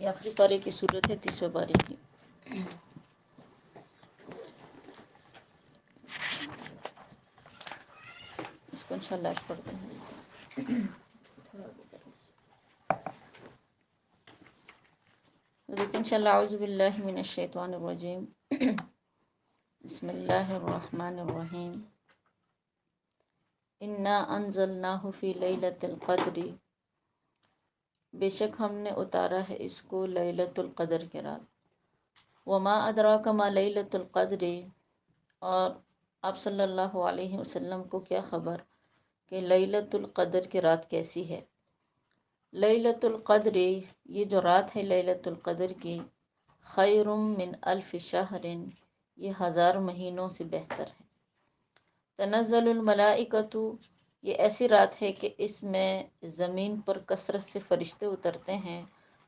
یہ آخری پارے کی صورت ہے، 30ویں پارے کی۔ اس کو انشاءاللہ آج پڑھتے ہیں۔ دیکھیں انشاءاللہ، اعوذ باللہ من الشیطان الرجیم، بسم اللہ الرحمن الرحیم۔ انا انزلناہ فی لیلۃ القدر، بے شک ہم نے اتارا ہے اس کو لیلۃ القدر کے رات۔ وما ادراک ما لیلۃ القدر، اور آپ صلی اللہ علیہ وسلم کو کیا خبر کہ لیلۃ القدر کی رات کیسی ہے۔ لیلۃ القدر، یہ جو رات ہے لیلۃ القدر کی، خیر من الف شہر، یہ 1000 مہینوں سے بہتر ہے۔ تنزل الملائکۃ، یہ ایسی رات ہے کہ اس میں زمین پر کثرت سے فرشتے اترتے ہیں۔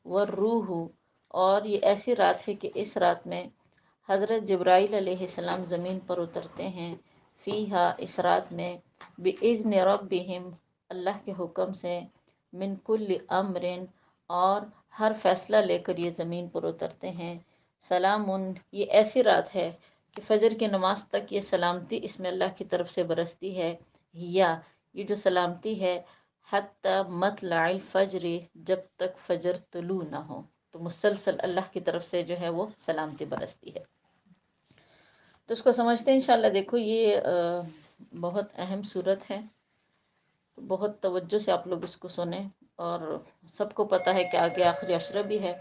والروح، اور یہ ایسی رات ہے کہ اس رات میں حضرت جبرائیل علیہ السلام زمین پر اترتے ہیں۔ فیہا، اس رات میں، بِإِذْنِ رَبِّهِمْ، اللہ کے حکم سے، من کل امر، اور ہر فیصلہ لے کر یہ زمین پر اترتے ہیں۔ سلام، یہ ایسی رات ہے کہ فجر کی نماز تک یہ سلامتی اس میں اللہ کی طرف سے برستی ہے۔ یا یہ جو سلامتی ہے، حتی مطلع الفجر، جب تک فجر طلوع نہ ہو، تو مسلسل اللہ کی طرف سے جو ہے وہ سلامتی برستی ہے۔ تو اس کو سمجھتے ہیں انشاءاللہ۔ دیکھو یہ بہت اہم صورت ہے، بہت توجہ سے آپ لوگ اس کو سنیں، اور سب کو پتہ ہے کہ آگے آخری عشرہ بھی ہے،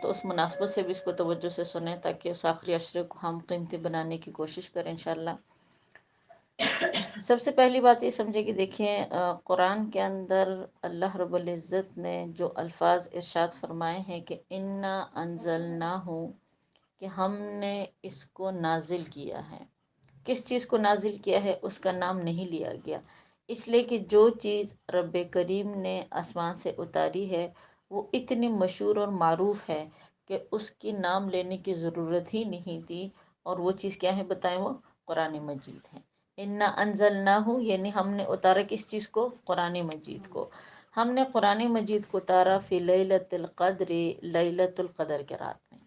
تو اس مناسبت سے بھی اس کو توجہ سے سنیں تاکہ اس آخری عشرے کو ہم قیمتی بنانے کی کوشش کریں انشاءاللہ۔ سب سے پہلی بات یہ سمجھے کہ دیکھیں، قرآن کے اندر اللہ رب العزت نے جو الفاظ ارشاد فرمائے ہیں کہ انا انزلناہ، کہ ہم نے اس کو نازل کیا ہے۔ کس چیز کو نازل کیا ہے اس کا نام نہیں لیا گیا، اس لیے کہ جو چیز رب کریم نے آسمان سے اتاری ہے وہ اتنی مشہور اور معروف ہے کہ اس کی نام لینے کی ضرورت ہی نہیں تھی۔ اور وہ چیز کیا ہے بتائیں؟ وہ قرآن مجید ہے۔ انا انزلناہ، یعنی ہم نے اتارا کس چیز کو؟ قرآن مجید کو۔ ہم نے قرآن مجید کو اتارا فی لیلۃ القدر، لیلۃ القدر کے رات میں۔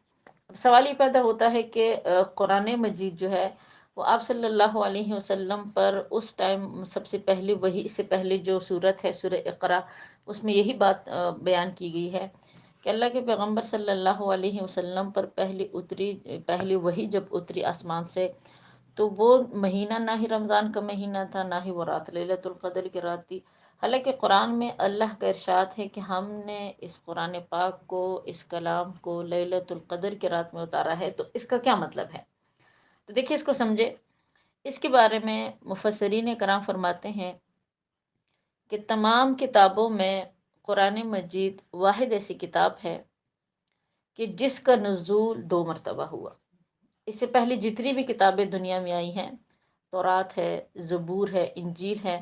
اب سوال یہ پیدا ہوتا ہے کہ قرآن مجید جو ہے وہ آپ صلی اللہ علیہ وسلم پر اس ٹائم سب سے پہلی وہی، اس سے پہلے جو سورت ہے سورہ اقرا، اس میں یہی بات بیان کی گئی ہے کہ اللہ کے پیغمبر صلی اللہ علیہ وسلم پر پہلی وہی جب اتری آسمان سے، تو وہ مہینہ نہ ہی رمضان کا مہینہ تھا، نہ ہی وہ رات لیلۃ القدر کی رات تھی۔ حالانکہ قرآن میں اللہ کا ارشاد ہے کہ ہم نے اس قرآن پاک کو، اس کلام کو لیلۃ القدر کی رات میں اتارا ہے، تو اس کا کیا مطلب ہے؟ تو دیکھیے اس کو سمجھے۔ اس کے بارے میں مفسرین کرام فرماتے ہیں کہ تمام کتابوں میں قرآن مجید واحد ایسی کتاب ہے کہ جس کا نزول 2 مرتبہ ہوا۔ اس سے پہلے جتنی بھی کتابیں دنیا میں آئی ہیں، تورات ہے، زبور ہے، انجیل ہے،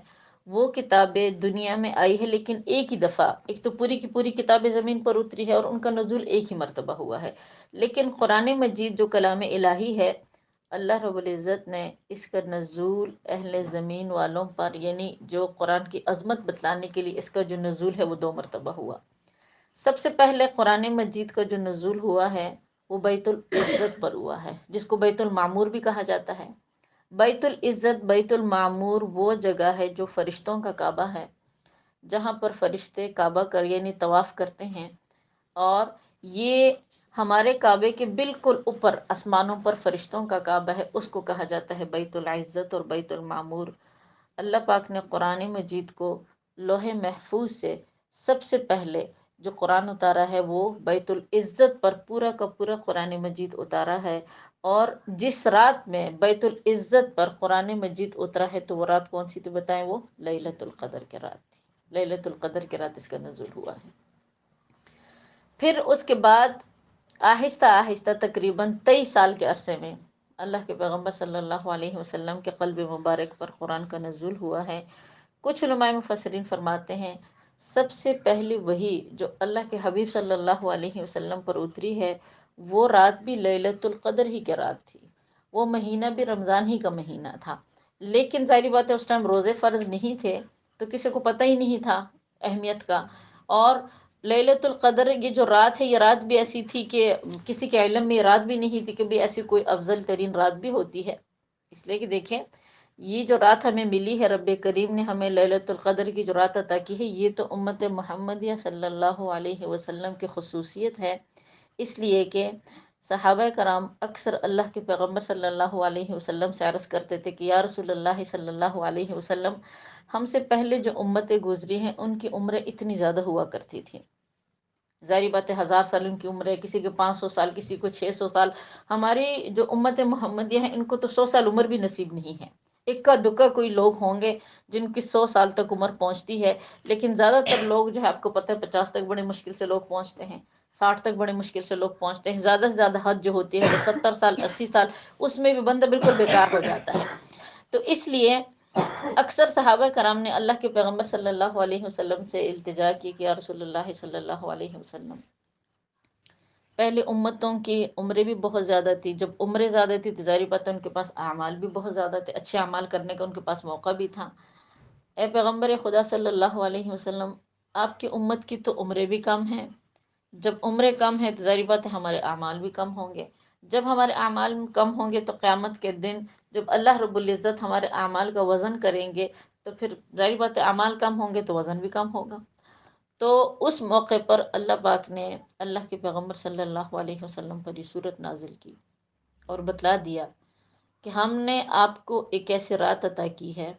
وہ کتابیں دنیا میں آئی ہے لیکن ایک ہی دفعہ، ایک تو پوری کی پوری کتابیں زمین پر اتری ہے اور ان کا نزول ایک ہی مرتبہ ہوا ہے۔ لیکن قرآن مجید جو کلام الہی ہے، اللہ رب العزت نے اس کا نزول اہل زمین والوں پر، یعنی جو قرآن کی عظمت بتلانے کے لیے اس کا جو نزول ہے وہ 2 مرتبہ ہوا۔ سب سے پہلے قرآن مجید کا جو نزول ہوا ہے وہ بیت العزت پر ہوا ہے، جس کو بیت المعمور بھی کہا جاتا ہے۔ بیت العزت، بیت المعمور وہ جگہ ہے جو فرشتوں کا کعبہ ہے، جہاں پر فرشتے کعبہ کر یعنی طواف کرتے ہیں، اور یہ ہمارے کعبے کے بالکل اوپر آسمانوں پر فرشتوں کا کعبہ ہے، اس کو کہا جاتا ہے بیت العزت اور بیت المعمور۔ اللہ پاک نے قرآن مجید کو لوح محفوظ سے سب سے پہلے جو قرآن اتارا ہے وہ بیت العزت پر پورا کا پورا قرآن مجید اتارا ہے۔ اور جس رات میں بیت العزت پر قرآن مجید اترا ہے تو وہ رات کون سی تھی بتائیں؟ وہ لیلۃ القدر کی رات تھی۔ لیلۃ القدر کی رات اس کا نزول ہوا ہے۔ پھر اس کے بعد آہستہ آہستہ تقریباً 23 سال کے عرصے میں اللہ کے پیغمبر صلی اللہ علیہ وسلم کے قلب مبارک پر قرآن کا نزول ہوا ہے۔ کچھ علماء مفسرین فرماتے ہیں سب سے پہلی وحی جو اللہ کے حبیب صلی اللہ علیہ وسلم پر اتری ہے وہ رات بھی لیلۃ القدر ہی کی رات تھی، وہ مہینہ بھی رمضان ہی کا مہینہ تھا۔ لیکن ظاہری بات ہے اس ٹائم روزے فرض نہیں تھے، تو کسی کو پتہ ہی نہیں تھا اہمیت کا، اور لیلۃ القدر یہ جو رات ہے، یہ رات بھی ایسی تھی کہ کسی کے علم میں یہ رات بھی نہیں تھی کہ بھی ایسی کوئی افضل ترین رات بھی ہوتی ہے. اس لیے کہ دیکھیں، یہ جو رات ہمیں ملی ہے، رب کریم نے ہمیں لیلۃ القدر کی جو رات عطا کی ہے، یہ تو امت محمدیہ صلی اللہ علیہ وسلم کی خصوصیت ہے. اس لیے کہ صحابہ کرام اکثر اللہ کے پیغمبر صلی اللہ علیہ وسلم سے عرض کرتے تھے کہ یا رسول اللہ صلی اللہ علیہ وسلم، ہم سے پہلے جو امتیں گزری ہیں ان کی عمریں اتنی زیادہ ہوا کرتی تھیں. ظاہری بات ہے، 1000 سال ان کی عمر ہے، کسی کے 500 سال، کسی کو 600 سال. ہماری جو امت محمدیہ ہیں ان کو تو 100 سال عمر بھی نصیب نہیں ہے. اکا دکا کوئی لوگ ہوں گے جن کی 100 سال تک عمر پہنچتی ہے، لیکن زیادہ تر لوگ جو ہے آپ کو پتہ ہے 50 تک بڑے مشکل سے لوگ پہنچتے ہیں، 60 تک بڑے مشکل سے لوگ پہنچتے ہیں. زیادہ سے زیادہ حد جو ہوتی ہے وہ 70 سال 80 سال، اس میں بھی بندہ بالکل بیکار ہو جاتا ہے. تو اس لیے اکثر صحابہ کرام نے اللہ کے پیغمبر صلی اللہ علیہ وسلم سے التجا کی کہ یا رسول اللہ صلی اللہ علیہ وسلم، پہلے امتوں کی عمریں بھی بہت زیادہ تھی. جب عمریں زیادہ تھی تو ظاہری بات ہے ان کے پاس اعمال بھی بہت زیادہ تھے، اچھے اعمال کرنے کا ان کے پاس موقع بھی تھا. اے پیغمبر خدا صلی اللہ علیہ وسلم، آپ کی امت کی تو عمریں بھی کم ہیں. جب عمریں کم ہیں تو ظاہری بات ہے ہمارے اعمال بھی کم ہوں گے. جب ہمارے اعمال کم ہوں گے تو قیامت کے دن جب اللہ رب العزت ہمارے اعمال کا وزن کریں گے تو پھر ظاہری بات ہے اعمال کم ہوں گے تو وزن بھی کم ہوگا. تو اس موقع پر اللہ پاک نے اللہ کے پیغمبر صلی اللہ علیہ وسلم پر یہ صورت نازل کی اور بتلا دیا کہ ہم نے آپ کو ایک ایسی رات عطا کی ہے،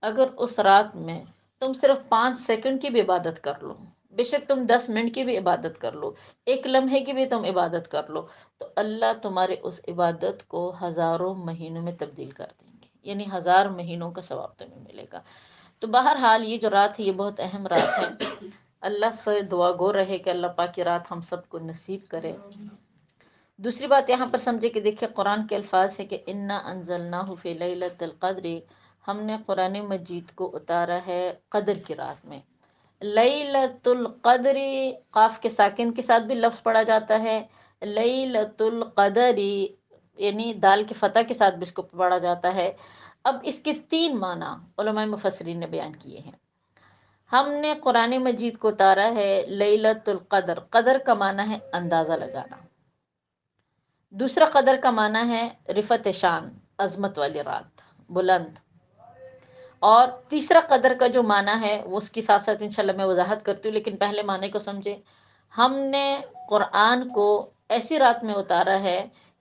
اگر اس رات میں تم صرف 5 سیکنڈ کی بھی عبادت کر لو، بے شک تم 10 منٹ کی بھی عبادت کر لو، ایک لمحے کی بھی تم عبادت کر لو، تو اللہ تمہارے اس عبادت کو ہزاروں مہینوں میں تبدیل کر دیں گے. یعنی 1000 مہینوں کا ثواب تمہیں ملے گا. تو بہرحال یہ جو رات ہے یہ بہت اہم رات ہے. اللہ سے دعا گو رہے کہ اللہ پاک کی رات ہم سب کو نصیب کرے. دوسری بات یہاں پر سمجھے کہ دیکھیں قرآن کے الفاظ ہے کہ انا انزلناہ فی لیلۃ القدر، ہم نے قرآن مجید کو اتارا ہے قدر کی رات میں. لیلۃ القدر قاف کے ساکن کے ساتھ بھی لفظ پڑھا جاتا ہے، لیلۃ القدر یعنی دال کے فتح کے ساتھ بھی اس کو پڑھا جاتا ہے. اب اس کے 3 معنی علماء مفسرین نے بیان کیے ہیں. ہم نے قرآن مجید کو اتارا ہے لیلۃ القدر، قدر کا معنی ہے اندازہ لگانا. دوسرا قدر کا معنی ہے رفعت شان، عظمت والی رات، بلند. اور تیسرا قدر کا جو معنی ہے وہ اس کی ساتھ ساتھ انشاءاللہ میں وضاحت کرتی ہوں، لیکن پہلے معنی کو سمجھے. ہم نے قرآن کو ایسی رات میں اتارا ہے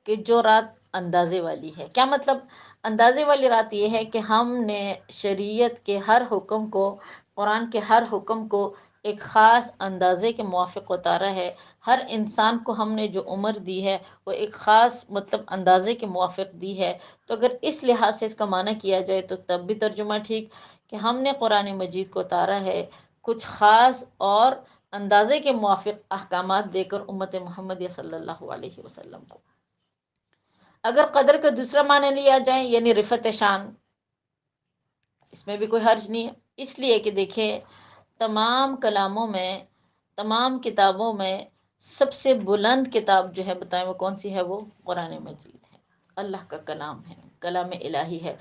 کہ جو رات اندازے والی ہے. کیا مطلب؟ اندازے والی رات یہ ہے کہ ہم نے شریعت کے ہر حکم کو، قرآن کے ہر حکم کو ایک خاص اندازے کے موافق اتارا ہے. ہر انسان کو ہم نے جو عمر دی ہے وہ ایک خاص مطلب اندازے کے موافق دی ہے. تو اگر اس لحاظ سے اس کا معنی کیا جائے تو تب بھی ترجمہ ٹھیک کہ ہم نے قرآن مجید کو اتارا ہے کچھ خاص اور اندازے کے موافق احکامات دے کر امت محمدیہ صلی اللہ علیہ وسلم کو. اگر قدر کا دوسرا معنی لیا جائے یعنی رفعت شان، اس میں بھی کوئی حرج نہیں ہے. اس لیے کہ دیکھیں تمام کلاموں میں، تمام کتابوں میں سب سے بلند کتاب جو ہے بتائیں وہ کون سی ہے؟ وہ قرآن مجید ہے، اللہ کا کلام ہے، کلام الہی ہے.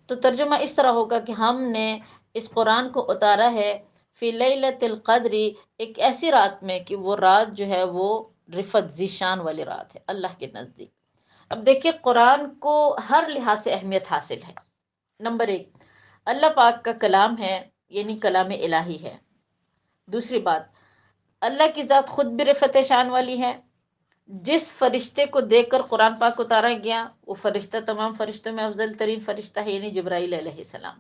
تو ترجمہ اس طرح ہوگا کہ ہم نے اس قرآن کو اتارا ہے فی لیلۃ القدر، ایک ایسی رات میں کہ وہ رات جو ہے وہ رفعت ذیشان والی رات ہے اللہ کے نزدیک. اب دیکھیں قرآن کو ہر لحاظ سے اہمیت حاصل ہے. نمبر 1، اللہ پاک کا کلام ہے یعنی کلام الہی ہے. دوسری بات، اللہ کی ذات خود بھی رفعت شان والی ہے. جس فرشتے کو دیکھ کر قرآن پاک اتارا گیا وہ فرشتہ تمام فرشتوں میں افضل ترین فرشتہ ہے یعنی جبرائیل علیہ السلام.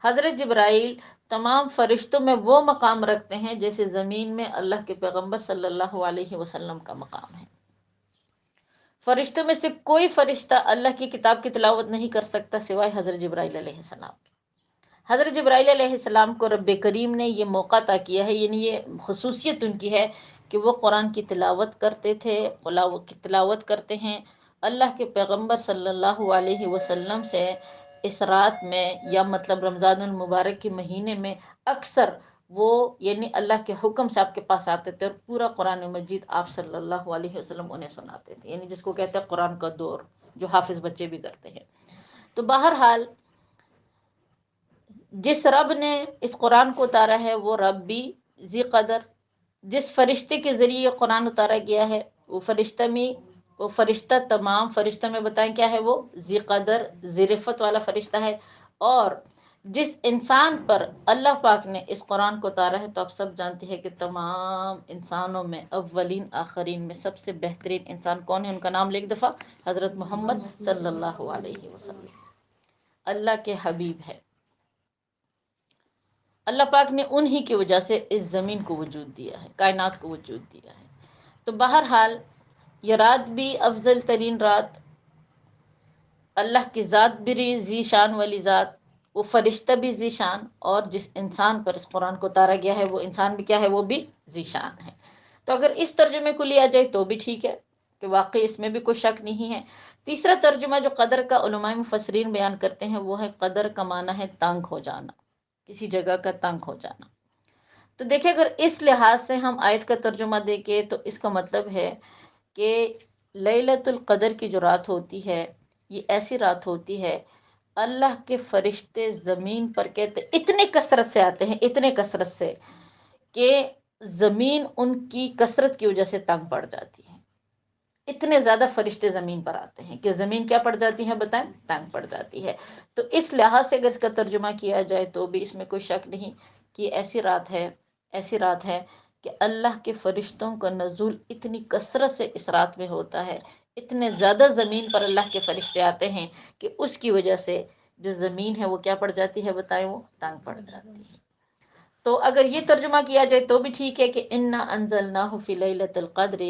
حضرت جبرائیل تمام فرشتوں میں وہ مقام رکھتے ہیں جیسے زمین میں اللہ کے پیغمبر صلی اللہ علیہ وسلم کا مقام ہے. فرشتوں میں سے کوئی فرشتہ اللہ کی کتاب کی تلاوت نہیں کر سکتا سوائے حضرت جبرائیل علیہ السلام کے. حضرت جبرائیل علیہ السلام کو رب کریم نے یہ موقع عطا کیا ہے، یعنی یہ خصوصیت ان کی ہے کہ وہ قرآن کی تلاوت کرتے تھے، تلاوت کرتے ہیں. اللہ کے پیغمبر صلی اللہ علیہ وسلم سے اس رات میں یا مطلب رمضان المبارک کے مہینے میں اکثر وہ یعنی اللہ کے حکم سے آپ کے پاس آتے تھے اور پورا قرآن مجید آپ صلی اللہ علیہ وسلم انہیں سناتے تھے، یعنی جس کو کہتے ہیں قرآن کا دور، جو حافظ بچے بھی کرتے ہیں. تو بہرحال جس رب نے اس قرآن کو اتارا ہے وہ رب بھی ذی قدر جس فرشتے کے ذریعے یہ قرآن اتارا گیا ہے، وہ فرشتہ تمام فرشتوں میں بتائیں کیا ہے، وہ ذی قدر ذی رفت والا فرشتہ ہے۔ اور جس انسان پر اللہ پاک نے اس قرآن کو اتارا ہے، تو آپ سب جانتے ہیں کہ تمام انسانوں میں اولین آخرین میں سب سے بہترین انسان کون ہے؟ ان کا نام لے ایک دفعہ، حضرت محمد صلی اللہ علیہ وسلم، اللہ کے حبیب ہے۔ اللہ پاک نے انہی کی وجہ سے اس زمین کو وجود دیا ہے، کائنات کو وجود دیا ہے۔ تو بہرحال یہ رات بھی افضل ترین رات، اللہ کی ذات بھی ذی شان والی ذات، وہ فرشتہ بھی ذی شان، اور جس انسان پر اس قرآن کو اتارا گیا ہے وہ انسان بھی کیا ہے، وہ بھی ذی شان ہے۔ تو اگر اس ترجمے کو لیا جائے تو بھی ٹھیک ہے کہ واقعی اس میں بھی کوئی شک نہیں ہے۔ تیسرا ترجمہ جو قدر کا علماء مفسرین بیان کرتے ہیں وہ ہے قدر کا معنی ہے تنگ ہو جانا، کسی جگہ کا تنگ ہو جانا۔ تو دیکھیں اگر اس لحاظ سے ہم آیت کا ترجمہ دیکھیں تو اس کا مطلب ہے کہ لیلۃ القدر کی جو رات ہوتی ہے یہ ایسی رات ہوتی ہے، اللہ کے فرشتے زمین پر کہتے اتنے کثرت سے آتے ہیں، اتنے کثرت سے کہ زمین ان کی کثرت کی وجہ سے تنگ پڑ جاتی ہے۔ اتنے زیادہ فرشتے زمین پر آتے ہیں کہ زمین کیا پڑ جاتی ہے، بتائیں، تنگ پڑ جاتی ہے۔ تو اس لحاظ سے اگر اس کا ترجمہ کیا جائے تو بھی اس میں کوئی شک نہیں کہ ایسی رات ہے، ایسی رات ہے کہ اللہ کے فرشتوں کا نزول اتنی کثرت سے اس رات میں ہوتا ہے، اتنے زیادہ زمین پر اللہ کے فرشتے آتے ہیں کہ اس کی وجہ سے جو زمین ہے وہ کیا پڑ جاتی ہے، بتائیں، وہ تنگ پڑ جاتی ہے۔ تو اگر یہ ترجمہ کیا جائے تو بھی ٹھیک ہے کہ انا انزلناہ فی لیلۃ القدر،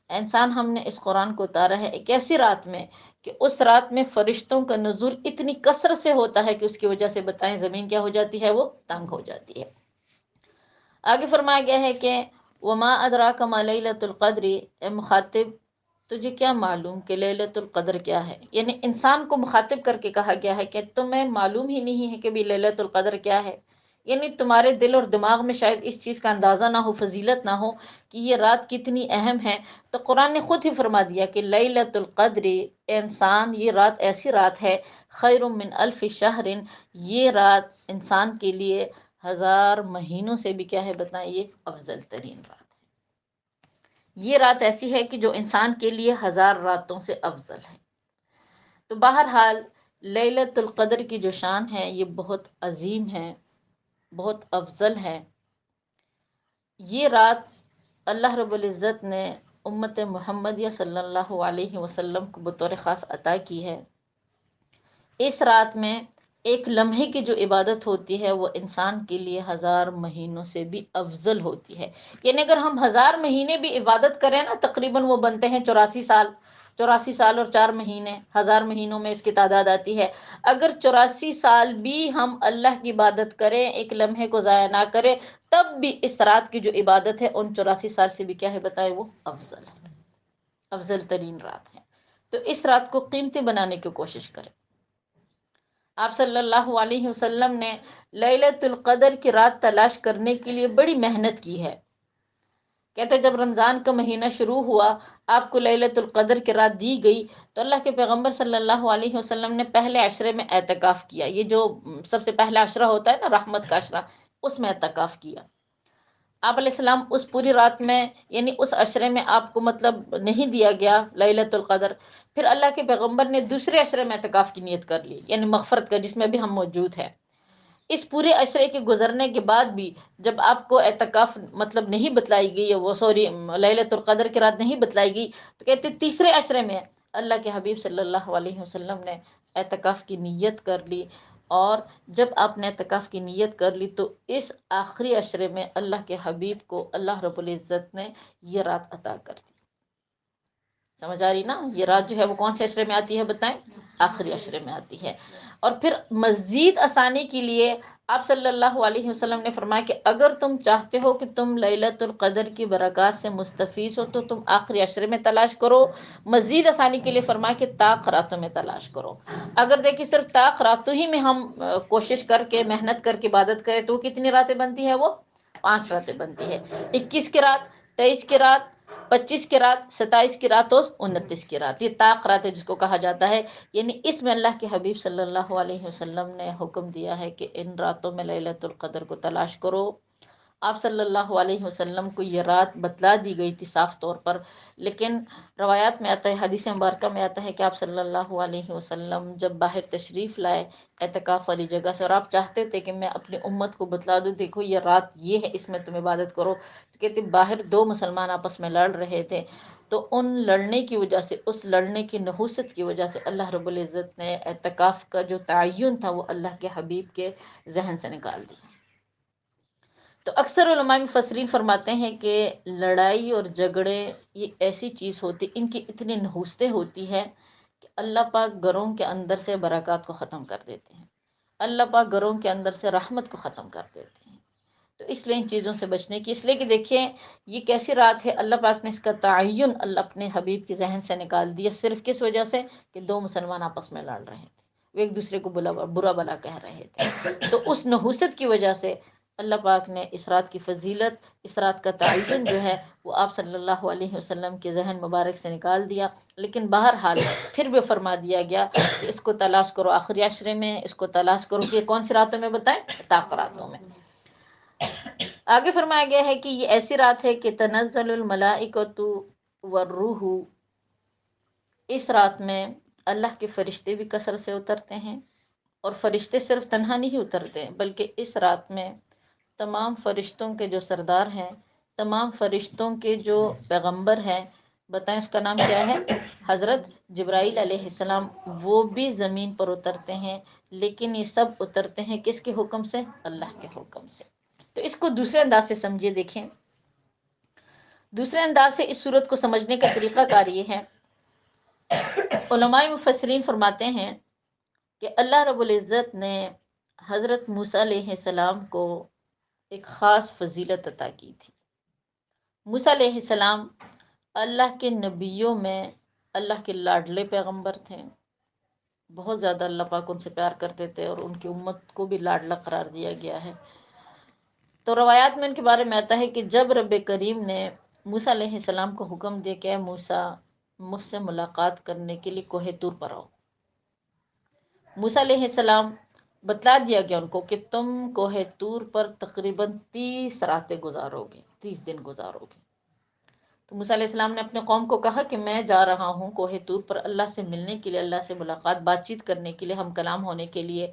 انسان ہم نے اس قرآن کو اتارا ہے ایک ایسی رات میں کہ اس رات میں فرشتوں کا نزول اتنی کثرت سے ہوتا ہے کہ اس کی وجہ سے بتائیں زمین کیا ہو جاتی ہے، وہ تنگ ہو جاتی ہے۔ آگے فرمایا گیا ہے کہ وما ادراک ما لیلۃ القدر، اے مخاطب تجھے کیا معلوم کہ لیلۃ القدر کیا ہے؟ یعنی انسان کو مخاطب کر کے کہا گیا ہے کہ تمہیں معلوم ہی نہیں ہے کہ بھی لیلۃ القدر کیا ہے، یعنی تمہارے دل اور دماغ میں شاید اس چیز کا اندازہ نہ ہو، فضیلت نہ ہو کہ یہ رات کتنی اہم ہے۔ تو قرآن نے خود ہی فرما دیا کہ لیلۃ القدر، انسان یہ رات ایسی رات ہے، خیر من الف شہر، یہ رات انسان کے لیے 1000 مہینوں سے بھی کیا ہے، بتائیں، یہ افضل ترین رات ہے۔ یہ رات ایسی ہے کہ جو انسان کے لیے 1000 راتوں سے افضل ہے۔ تو بہرحال لیلۃ القدر کی جو شان ہے یہ بہت عظیم ہے، بہت افضل ہے۔ یہ رات اللہ رب العزت نے امت محمدیہ صلی اللہ علیہ وسلم کو بطور خاص عطا کی ہے۔ اس رات میں ایک لمحے کی جو عبادت ہوتی ہے وہ انسان کے لیے 1000 مہینوں سے بھی افضل ہوتی ہے۔ یعنی اگر ہم 1000 مہینے بھی عبادت کریں نا، تقریباً وہ بنتے ہیں 84 سال، 84 سال اور 4 مہینے، 1000 مہینوں میں اس کی تعداد آتی ہے۔ اگر 84 سال بھی ہم اللہ کی عبادت کریں، ایک لمحے کو ضائع نہ کریں، تب بھی اس رات کی جو عبادت ہے ان 84 سال سے بھی کیا ہے، بتائے، وہ افضل ہے، افضل ترین رات ہے۔ تو اس رات کو قیمتی بنانے کی کوشش کریں۔ آپ صلی اللہ علیہ وسلم نے لیلۃ القدر کی رات تلاش کرنے کے لیے بڑی محنت کی ہے۔ کہتے جب رمضان کا مہینہ شروع ہوا، آپ کو لیلۃ القدر کی رات دی گئی تو اللہ کے پیغمبر صلی اللہ علیہ وسلم نے پہلے عشرے میں اعتکاف کیا۔ یہ جو سب سے پہلا عشرہ ہوتا ہے نا، رحمت کا عشرہ، اس میں اعتکاف کیا۔ آپ علیہ السلام اس پوری رات میں، یعنی اس عشرے میں آپ کو مطلب نہیں دیا گیا لیلۃ القدر۔ پھر اللہ کے پیغمبر نے دوسرے عشرے میں اعتکاف کی نیت کر لی، یعنی مغفرت کا، جس میں بھی ہم موجود ہیں۔ اس پورے عشرے کے گزرنے کے بعد بھی جب آپ کو اعتکاف مطلب نہیں بتلائی گئی، وہ سوری لیلۃ القدر کی رات نہیں بتلائی گئی، تو کہتے تیسرے عشرے میں اللہ کے حبیب صلی اللہ علیہ وسلم نے اعتکاف کی نیت کر لی۔ اور جب آپ نے اعتکاف کی نیت کر لی تو اس آخری عشرے میں اللہ کے حبیب کو اللہ رب العزت نے یہ رات عطا کر دی۔ سمجھ آ رہی نا؟ یہ رات جو ہے وہ کون سے عشرے میں آتی ہے، بتائیں، آخری عشرے میں آتی ہے۔ اور پھر مزید آسانی کے لیے آپ صلی اللہ علیہ وسلم نے فرمایا کہ اگر تم چاہتے ہو کہ تم لیلۃ القدر کی برکات سے مستفیض ہو تو تم آخری عشرے میں تلاش کرو۔ مزید آسانی کے لیے فرمایا کہ طاق راتوں میں تلاش کرو۔ اگر دیکھیں صرف طاق راتوں ہی میں ہم کوشش کر کے، محنت کر کے عبادت کریں تو کتنی راتیں بنتی ہیں؟ وہ 5 راتیں بنتی ہے۔ 21 کی رات، 23 کی رات، 25 کی رات، 27 کی رات اور 29 کی رات، یہ طاق رات ہے جس کو کہا جاتا ہے۔ یعنی اس میں اللہ کے حبیب صلی اللہ علیہ وسلم نے حکم دیا ہے کہ ان راتوں میں لیلۃ القدر کو تلاش کرو۔ آپ صلی اللہ علیہ وسلم کو یہ رات بتلا دی گئی تھی صاف طور پر، لیکن روایات میں آتا ہے، حدیث مبارکہ میں آتا ہے کہ آپ صلی اللہ علیہ وسلم جب باہر تشریف لائے اعتکاف والی جگہ سے، اور آپ چاہتے تھے کہ میں اپنی امت کو بتلا دوں، دیکھو یہ رات یہ ہے، اس میں تم عبادت کرو، تو کہتے باہر دو مسلمان آپس میں لڑ رہے تھے، تو ان لڑنے کی وجہ سے، اس لڑنے کی نحوست کی وجہ سے اللہ رب العزت نے اعتکاف کا جو تعین تھا وہ اللہ کے حبیب کے ذہن سے نکال دیا۔ تو اکثر علماء مفسرین فرماتے ہیں کہ لڑائی اور جھگڑے یہ ایسی چیز ہوتی، ان کی اتنی نحوستیں ہوتی ہے کہ اللہ پاک گھروں کے اندر سے برکات کو ختم کر دیتے ہیں، اللہ پاک گھروں کے اندر سے رحمت کو ختم کر دیتے ہیں۔ تو اس لیے ان چیزوں سے بچنے کی، اس لیے کہ دیکھیں یہ کیسی رات ہے، اللہ پاک نے اس کا تعین اللہ اپنے حبیب کے ذہن سے نکال دیا، صرف کس وجہ سے کہ دو مسلمان آپس میں لڑ رہے تھے، وہ ایک دوسرے کو برا بلا کہہ رہے تھے، تو اس نحوست کی وجہ سے اللہ پاک نے اس رات کی فضیلت، اس رات کا تعین جو ہے وہ آپ صلی اللہ علیہ وسلم کے ذہن مبارک سے نکال دیا۔ لیکن بہرحال پھر بھی فرما دیا گیا کہ اس کو تلاش کرو آخری عشرے میں، اس کو تلاش کرو کہ کون سی راتوں میں بتائیں، طاق راتوں میں۔ آگے فرمایا گیا ہے کہ یہ ایسی رات ہے کہ تنزل الملائکۃ والروح، اس رات میں اللہ کے فرشتے بھی کثرت سے اترتے ہیں، اور فرشتے صرف تنہا نہیں اترتے بلکہ اس رات میں تمام فرشتوں کے جو سردار ہیں، تمام فرشتوں کے جو پیغمبر ہیں، بتائیں اس کا نام کیا ہے، حضرت جبرائیل علیہ السلام، وہ بھی زمین پر اترتے ہیں، لیکن یہ سب اترتے ہیں کس کے حکم سے، اللہ کے حکم سے۔ تو اس کو دوسرے انداز سے سمجھے، دیکھیں دوسرے انداز سے اس صورت کو سمجھنے کا طریقہ کار یہ ہے، علماء مفسرین فرماتے ہیں کہ اللہ رب العزت نے حضرت موسیٰ علیہ السلام کو ایک خاص فضیلت عطا کی تھی۔ موسیٰ علیہ السلام اللہ کے نبیوں میں اللہ کے لاڈلے پیغمبر تھے، بہت زیادہ اللہ پاک ان سے پیار کرتے تھے، اور ان کی امت کو بھی لاڈلا قرار دیا گیا ہے۔ تو روایات میں ان کے بارے میں آتا ہے کہ جب رب کریم نے موسیٰ علیہ السلام کو حکم دیا کہ اے موسیٰ مجھ سے ملاقات کرنے کے لیے کوہ طور پر آؤ، موسیٰ علیہ السلام بتلا دیا گیا ان کو کہ تم کوہ طور پر تقریباً 30 راتیں گزارو گے، 30 دن گزارو گے۔ تو موسیٰ علیہ السلام نے اپنے قوم کو کہا کہ میں جا رہا ہوں کوہ طور پر اللہ سے ملنے کے لیے، اللہ سے ملاقات بات چیت کرنے کے لیے، ہم کلام ہونے کے لیے،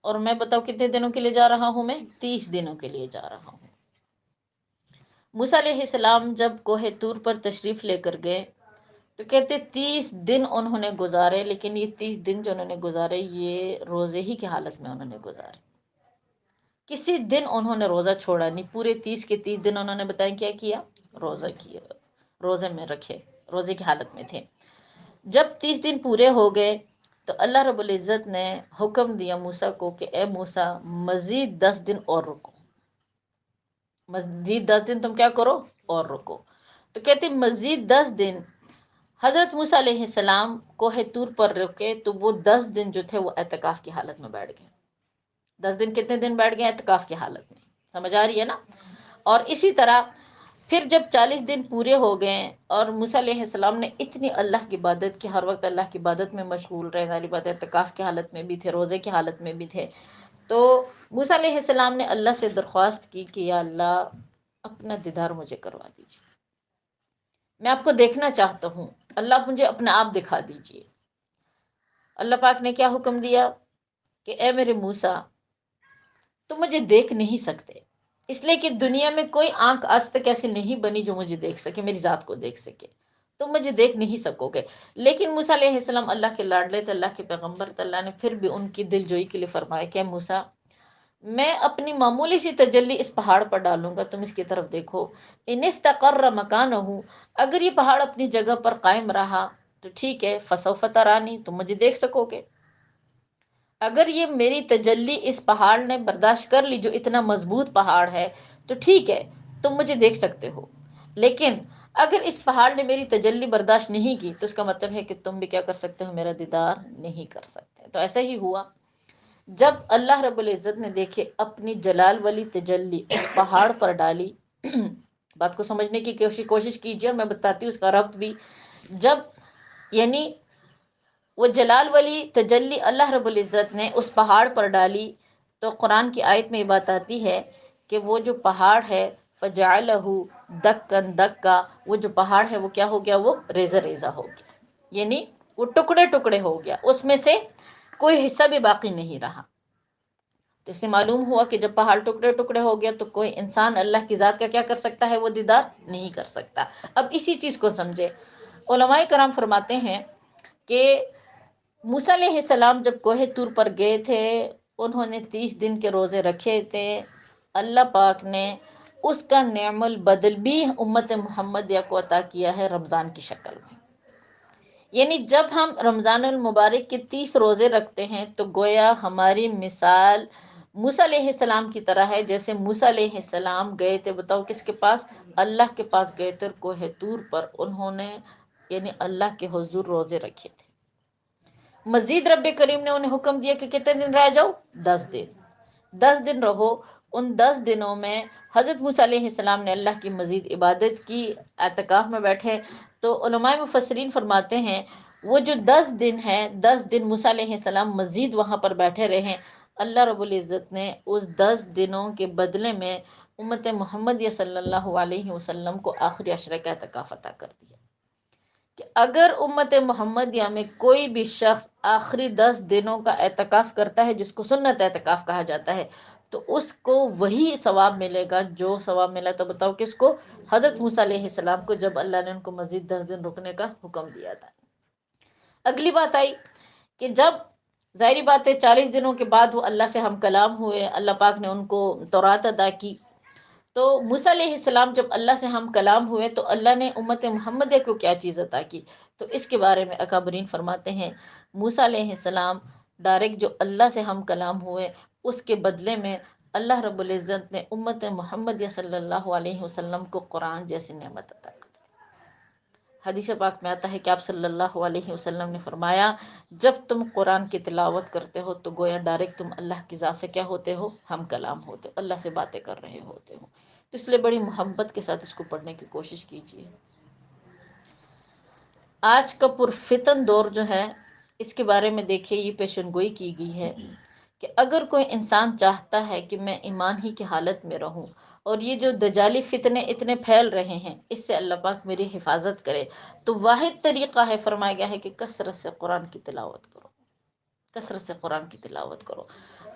اور میں بتاؤ کتنے دنوں کے لیے جا رہا ہوں، میں 30 دنوں کے لیے جا رہا ہوں۔ موسیٰ علیہ السلام جب کوہ طور پر تشریف لے کر گئے تو کہتے 30 دن انہوں نے گزارے، لیکن یہ 30 دن جو انہوں نے گزارے یہ روزے ہی کی حالت میں انہوں نے گزارے، کسی دن انہوں نے روزہ چھوڑا نہیں، پورے 30 کے 30 دن انہوں نے بتائیں کیا کیا، روزہ کیا، روزے میں رکھے، روزے کی حالت میں تھے۔ جب 30 دن پورے ہو گئے تو اللہ رب العزت نے حکم دیا موسیٰ کو کہ اے موسیٰ مزید 10 دن اور رکو، مزید 10 دن تم کیا کرو اور رکو۔ تو کہتے مزید 10 دن حضرت موسیٰ علیہ السلام کوہ طور پر رکے، تو وہ 10 دن جو تھے وہ اعتکاف کی حالت میں بیٹھ گئے۔ 10 دن کتنے دن بیٹھ گئے اعتکاف کی حالت میں، سمجھ آ رہی ہے نا؟ اور اسی طرح پھر جب 40 دن پورے ہو گئے اور موسیٰ علیہ السلام نے اتنی اللہ کی عبادت کی، ہر وقت اللہ کی عبادت میں مشغول رہے، ظاہر بات ہے اعتکاف کی حالت میں بھی تھے، روزے کی حالت میں بھی تھے، تو موسیٰ علیہ السلام نے اللہ سے درخواست کی کہ یا اللہ اپنا دیدار مجھے کروا دیجیے، میں آپ کو دیکھنا چاہتا ہوں، اللہ مجھے اپنا آپ دکھا دیجیے۔ اللہ پاک نے کیا حکم دیا کہ اے میرے موسیٰ تم مجھے دیکھ نہیں سکتے، اس لیے کہ دنیا میں کوئی آنکھ آج تک ایسی نہیں بنی جو مجھے دیکھ سکے، میری ذات کو دیکھ سکے، تم مجھے دیکھ نہیں سکو گے۔ لیکن موسیٰ علیہ السلام اللہ کے لاڈلے تھے، اللہ کے پیغمبر تھے، اللہ نے پھر بھی ان کی دل جوئی کے لیے فرمایا کہ موسیٰ میں اپنی معمولی سی تجلی اس پہاڑ پر ڈالوں گا، تم اس کی طرف دیکھو، ان استقر مکانہ، اگر یہ پہاڑ اپنی جگہ پر قائم رہا تو ٹھیک ہے، فسوف ترانی، تم مجھے دیکھ سکو گے۔ اگر یہ میری تجلی اس پہاڑ نے برداشت کر لی جو اتنا مضبوط پہاڑ ہے تو ٹھیک ہے، تم مجھے دیکھ سکتے ہو، لیکن اگر اس پہاڑ نے میری تجلی برداشت نہیں کی تو اس کا مطلب ہے کہ تم بھی کیا کر سکتے ہو، میرا دیدار نہیں کر سکتے۔ تو ایسا ہی ہوا، جب اللہ رب العزت نے دیکھے اپنی جلال والی تجلی اس پہاڑ پر ڈالی، بات کو سمجھنے کی کوشش کیجیے اور میں بتاتی ہوں اس کا ربط بھی، جب یعنی وہ جلال والی تجلی اللہ رب العزت نے اس پہاڑ پر ڈالی تو قرآن کی آیت میں یہ بات آتی ہے کہ وہ جو پہاڑ ہے فَجَعَلَهُ دَكًّا دَكًّا، وہ جو پہاڑ ہے وہ کیا ہو گیا؟ وہ ریزہ ریزہ ہو گیا، یعنی وہ ٹکڑے ٹکڑے ہو گیا، اس میں سے کوئی حصہ بھی باقی نہیں رہا۔ تو اس سے معلوم ہوا کہ جب پہاڑ ٹکڑے ٹکڑے ہو گیا تو کوئی انسان اللہ کی ذات کا کیا کر سکتا ہے؟ وہ دیدار نہیں کر سکتا۔ اب اسی چیز کو سمجھے، علماء کرام فرماتے ہیں کہ موسیٰ علیہ السلام جب کوہ طور پر گئے تھے، انہوں نے 30 دن کے روزے رکھے تھے، اللہ پاک نے اس کا نعم البدل بھی امت محمدیہ کو عطا کیا ہے رمضان کی شکل میں۔ یعنی جب ہم رمضان المبارک کے 30 روزے رکھتے ہیں تو گویا ہماری مثال موسیٰ علیہ السلام کی طرح ہے، جیسے موسیٰ علیہ السلام گئے تھے، بتاؤ کس کے پاس؟ اللہ کے پاس گئے تھے، کوہ طور پر انہوں نے یعنی اللہ کے حضور روزے رکھے تھے۔ مزید رب کریم نے انہیں حکم دیا کہ کتنے دن رہ جاؤ؟ 10 دن۔ 10 دن رہو۔ ان 10 دنوں میں حضرت موسیٰ علیہ السلام نے اللہ کی مزید عبادت کی، اعتکاف میں بیٹھے۔ تو علماء مفسرین فرماتے ہیں وہ جو 10 دن ہیں، 10 دن موسیٰ علیہ السلام مزید وہاں پر بیٹھے رہے، اللہ رب العزت نے اس 10 دنوں کے بدلے میں امت محمدیہ صلی اللہ علیہ وسلم کو آخری عشرہ کا اعتکاف عطا کر دیا کہ اگر امت محمدیہ میں کوئی بھی شخص آخری 10 دنوں کا اعتکاف کرتا ہے، جس کو سنت اعتکاف کہا جاتا ہے، تو اس کو وہی ثواب ملے گا جو ثواب ملا تھا، بتاؤ کس کو؟ حضرت موسیٰ علیہ السلام کو، جب اللہ نے ان کو مزید 10 دن رکنے کا حکم دیا تھا۔ اگلی بات آئی کہ جب ظاہری بات ہے 40 دنوں کے بعد وہ اللہ سے ہم کلام ہوئے، اللہ پاک نے ان کو تورات عطا کی، تو موسیٰ علیہ السلام جب اللہ سے ہم کلام ہوئے تو اللہ نے امت محمدیہ کو کیا چیز عطا کی؟ تو اس کے بارے میں اکابرین فرماتے ہیں موسیٰ علیہ السلام ڈائریکٹ جو اللہ سے ہم کلام ہوئے، اس کے بدلے میں اللہ رب العزت نے امت محمدیہ صلی اللہ علیہ وسلم کو قرآن جیسی نعمت عطا کی۔ حدیث پاک میں آتا ہے کہ آپ صلی اللہ علیہ وسلم نے فرمایا جب تم قرآن کی تلاوت کرتے ہو تو گویا ڈائریکٹ تم اللہ کی ذات سے کیا ہوتے ہو؟ ہم کلام ہوتے ہو، اللہ سے باتیں کر رہے ہوتے ہو۔ تو اس لیے بڑی محبت کے ساتھ اس کو پڑھنے کی کوشش کیجیے۔ آج کا پرفتن دور جو ہے، اس کے بارے میں دیکھیے، یہ پیشن گوئی کی گئی ہے کہ اگر کوئی انسان چاہتا ہے کہ میں ایمان ہی کی حالت میں رہوں اور یہ جو دجالی فتنے اتنے پھیل رہے ہیں اس سے اللہ پاک میری حفاظت کرے، تو واحد طریقہ ہے، فرمایا گیا ہے کہ کثرت سے قرآن کی تلاوت کرو، کثرت سے قرآن کی تلاوت کرو۔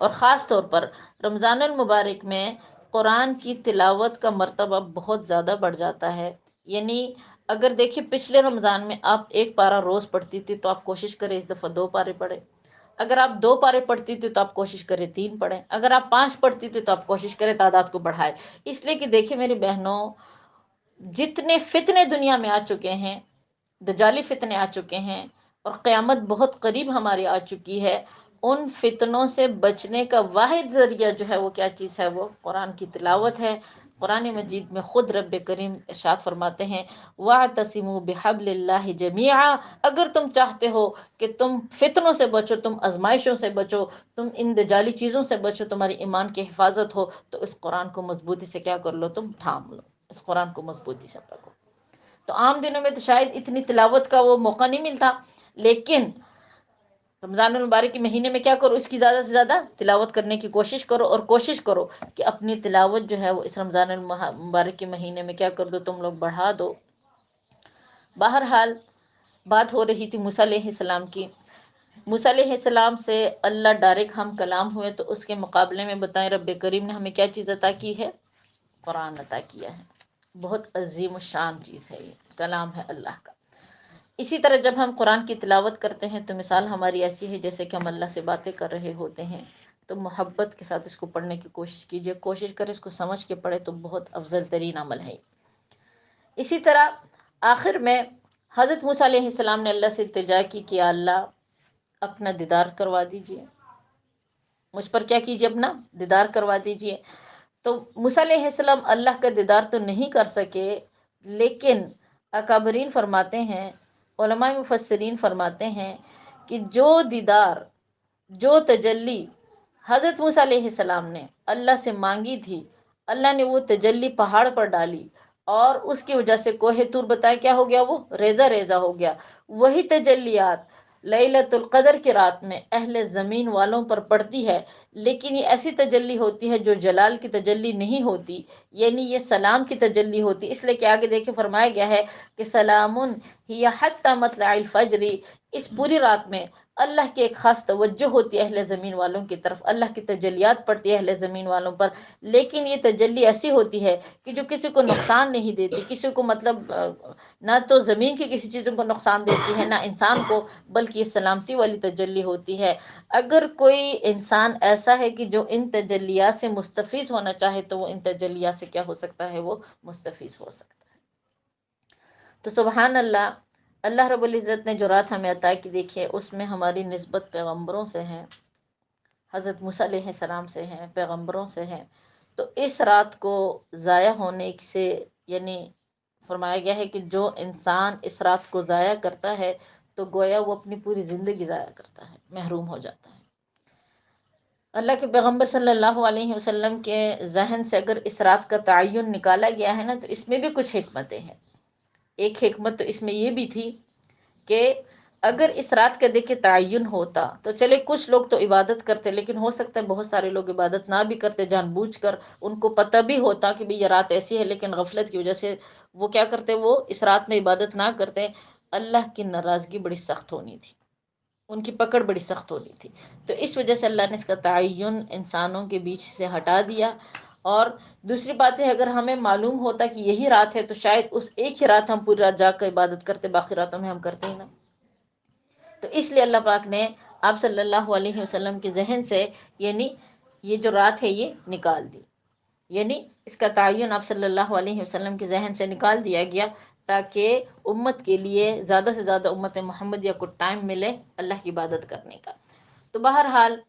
اور خاص طور پر رمضان المبارک میں قرآن کی تلاوت کا مرتبہ بہت زیادہ بڑھ جاتا ہے۔ یعنی اگر دیکھیں پچھلے رمضان میں آپ 1 پارہ روز پڑھتی تھی تو آپ کوشش کریں اس دفعہ 2 پارے پڑھیں۔ اگر آپ 2 پارے پڑھتی تھی تو آپ کوشش کریں 3 پڑھیں۔ اگر آپ 5 پڑھتی تھی تو آپ کوشش کریں تعداد کو بڑھائیں۔ اس لیے کہ دیکھیں میری بہنوں، جتنے فتنے دنیا میں آ چکے ہیں، دجالی فتنے آ چکے ہیں اور قیامت بہت قریب ہماری آ چکی ہے، ان فتنوں سے بچنے کا واحد ذریعہ جو ہے وہ کیا چیز ہے؟ وہ قرآن کی تلاوت ہے۔ قرآن مجید میں خود رب کریم ارشاد فرماتے ہیں وَاعْتَصِمُوا بِحَبْلِ اللَّهِ جَمِيعًا، اگر تم چاہتے ہو کہ تم فتنوں سے بچو، تم آزمائشوں سے بچو، تم ان دجالی چیزوں سے بچو، تمہاری ایمان کی حفاظت ہو، تو اس قرآن کو مضبوطی سے کیا کر لو؟ تم تھام لو، اس قرآن کو مضبوطی سے پکڑو۔ تو عام دنوں میں تو شاید اتنی تلاوت کا وہ موقع نہیں ملتا، لیکن رمضان المبارک کے مہینے میں کیا کرو؟ اس کی زیادہ سے زیادہ تلاوت کرنے کی کوشش کرو، اور کوشش کرو کہ اپنی تلاوت جو ہے وہ اس رمضان المبارک کے مہینے میں کیا کر دو؟ تم لوگ بڑھا دو۔ بہرحال بات ہو رہی تھی موسیٰ علیہ السلام کی۔ موسیٰ علیہ السلام سے اللہ ڈائریکٹ ہم کلام ہوئے، تو اس کے مقابلے میں بتائیں رب کریم نے ہمیں کیا چیز عطا کی ہے؟ قرآن عطا کیا ہے۔ بہت عظیم الشان چیز ہے، یہ کلام ہے اللہ کا۔ اسی طرح جب ہم قرآن کی تلاوت کرتے ہیں تو مثال ہماری ایسی ہے جیسے کہ ہم اللہ سے باتیں کر رہے ہوتے ہیں، تو محبت کے ساتھ اس کو پڑھنے کی کوشش کیجیے، کوشش کریں اس کو سمجھ کے پڑھے، تو بہت افضل ترین عمل ہے۔ اسی طرح آخر میں حضرت موسیٰ علیہ السلام نے اللہ سے التجا کی کہ یا اللہ اپنا دیدار کروا دیجیے، مجھ پر کیا کیجیے؟ اپنا دیدار کروا دیجیے۔ تو موسیٰ علیہ السلام اللہ کا دیدار تو نہیں کر سکے، لیکن اکابرین فرماتے ہیں، علماء مفسرین فرماتے ہیں کہ جو دیدار، جو تجلی حضرت موسیٰ علیہ السلام نے اللہ سے مانگی تھی، اللہ نے وہ تجلی پہاڑ پر ڈالی، اور اس کی وجہ سے کوہ طور بتائے کیا ہو گیا؟ وہ ریزہ ریزہ ہو گیا۔ وہی تجلیات لیلۃ القدر کی رات میں اہل زمین والوں پر پڑتی ہے، لیکن یہ ایسی تجلی ہوتی ہے جو جلال کی تجلی نہیں ہوتی، یعنی یہ سلام کی تجلی ہوتی، اس لیے کہ آگے دیکھے فرمایا گیا ہے کہ سلام ہی حتی مطلع الفجر، اس پوری رات میں اللہ کی ایک خاص توجہ ہوتی ہے اہل زمین والوں کی طرف، اللہ کی تجلیات پڑتی ہے اہل زمین والوں پر، لیکن یہ تجلی ایسی ہوتی ہے کہ جو کسی کو نقصان نہیں دیتی، کسی کو مطلب نہ تو زمین کی کسی چیزوں کو نقصان دیتی ہے نہ انسان کو، بلکہ یہ سلامتی والی تجلی ہوتی ہے۔ اگر کوئی انسان ایسا ہے کہ جو ان تجلیات سے مستفیض ہونا چاہے تو وہ ان تجلیات سے کیا ہو سکتا ہے، وہ مستفیض ہو سکتا ہے۔ تو سبحان اللہ، اللہ رب العزت نے جو رات ہمیں عطا کی، دیکھیے اس میں ہماری نسبت پیغمبروں سے ہے، حضرت موسیٰ علیہ السلام سے ہیں، پیغمبروں سے ہیں، تو اس رات کو ضائع ہونے سے یعنی فرمایا گیا ہے کہ جو انسان اس رات کو ضائع کرتا ہے تو گویا وہ اپنی پوری زندگی ضائع کرتا ہے، محروم ہو جاتا ہے۔ اللہ کے پیغمبر صلی اللہ علیہ وسلم کے ذہن سے اگر اس رات کا تعین نکالا گیا ہے نا، تو اس میں بھی کچھ حکمتیں ہیں۔ ایک حکمت تو اس میں یہ بھی تھی کہ اگر اس رات کا دیکھے تعین ہوتا تو چلے کچھ لوگ تو عبادت کرتے، لیکن ہو سکتا ہے بہت سارے لوگ عبادت نہ بھی کرتے جان بوجھ کر، ان کو پتہ بھی ہوتا کہ یہ رات ایسی ہے، لیکن غفلت کی وجہ سے وہ کیا کرتے، وہ اس رات میں عبادت نہ کرتے، اللہ کی ناراضگی بڑی سخت ہونی تھی، ان کی پکڑ بڑی سخت ہونی تھی۔ تو اس وجہ سے اللہ نے اس کا تعین انسانوں کے بیچ سے ہٹا دیا۔ اور دوسری بات ہے، اگر ہمیں معلوم ہوتا کہ یہی رات ہے تو شاید اس ایک ہی رات ہم پوری رات جاگ کر عبادت کرتے، باقی راتوں میں ہم کرتے ہی نہ۔ تو اس لیے اللہ پاک نے آپ صلی اللہ علیہ وسلم کے ذہن سے یعنی یہ جو رات ہے یہ نکال دی، یعنی اس کا تعین آپ صلی اللہ علیہ وسلم کے ذہن سے نکال دیا گیا، تاکہ امت کے لیے زیادہ سے زیادہ امت محمدیہ کو ٹائم ملے اللہ کی عبادت کرنے کا۔ تو بہرحال